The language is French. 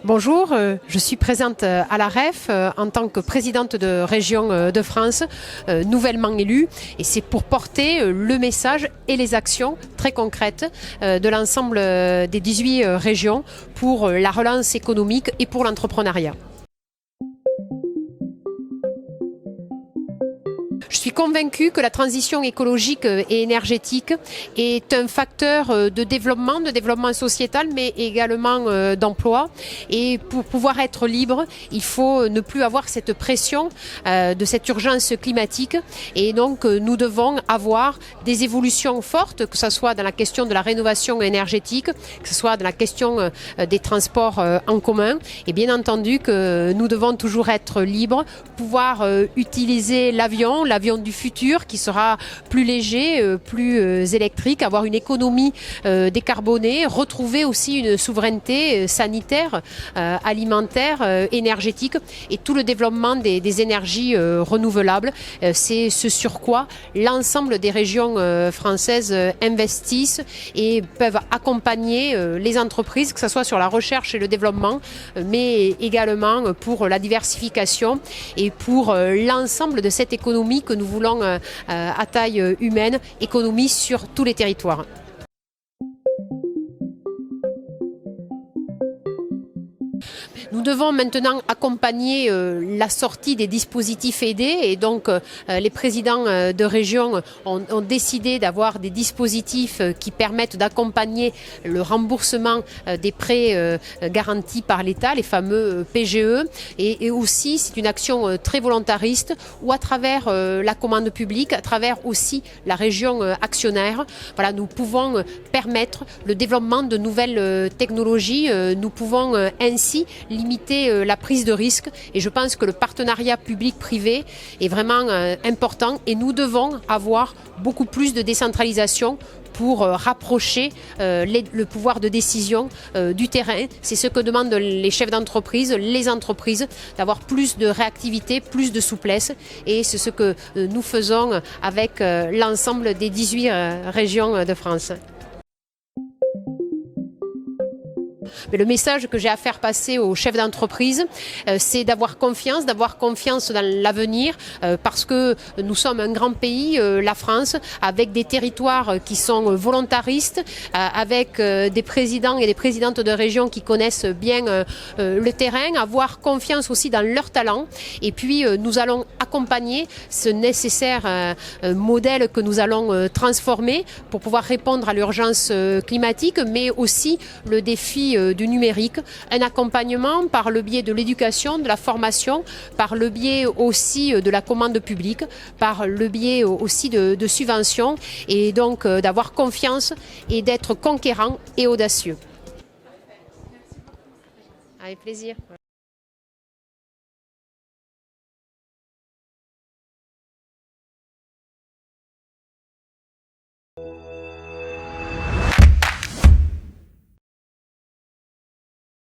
Bonjour, je suis présente à la REF en tant que présidente de région de France, nouvellement élue, et c'est pour porter le message et les actions très concrètes de l'ensemble des 18 régions pour la relance économique et pour l'entrepreneuriat. Je suis convaincue que la transition écologique et énergétique est un facteur de développement sociétal, mais également d'emploi. Et pour pouvoir être libre, il faut ne plus avoir cette pression de cette urgence climatique. Et donc, nous devons avoir des évolutions fortes, que ce soit dans la question de la rénovation énergétique, que ce soit dans la question des transports en commun. Et bien entendu que nous devons toujours être libres, pouvoir utiliser l'avion du futur qui sera plus léger, plus électrique, avoir une économie décarbonée, retrouver aussi une souveraineté sanitaire, alimentaire, énergétique et tout le développement des énergies renouvelables. C'est ce sur quoi l'ensemble des régions françaises investissent et peuvent accompagner les entreprises, que ce soit sur la recherche et le développement, mais également pour la diversification et pour l'ensemble de cette économie que nous voulons à taille humaine, économie sur tous les territoires. Nous devons maintenant accompagner la sortie des dispositifs aidés et donc les présidents de région ont décidé d'avoir des dispositifs qui permettent d'accompagner le remboursement des prêts garantis par l'État, les fameux PGE, et aussi c'est une action très volontariste où à travers la commande publique, à travers aussi la région actionnaire, voilà, nous pouvons permettre le développement de nouvelles technologies, nous pouvons ainsi limiter la prise de risque et je pense que le partenariat public-privé est vraiment important et nous devons avoir beaucoup plus de décentralisation pour rapprocher le pouvoir de décision du terrain. C'est ce que demandent les chefs d'entreprise, les entreprises, d'avoir plus de réactivité, plus de souplesse et c'est ce que nous faisons avec l'ensemble des 18 régions de France. Mais le message que j'ai à faire passer aux chefs d'entreprise, c'est d'avoir confiance dans l'avenir, parce que nous sommes un grand pays, la France, avec des territoires qui sont volontaristes, avec des présidents et des présidentes de région qui connaissent bien le terrain, avoir confiance aussi dans leurs talents. Et puis nous allons accompagner ce nécessaire modèle que nous allons transformer pour pouvoir répondre à l'urgence climatique, mais aussi le défi du numérique, un accompagnement par le biais de l'éducation, de la formation, par le biais aussi de la commande publique, par le biais aussi de subventions et donc d'avoir confiance et d'être conquérant et audacieux. Avec plaisir.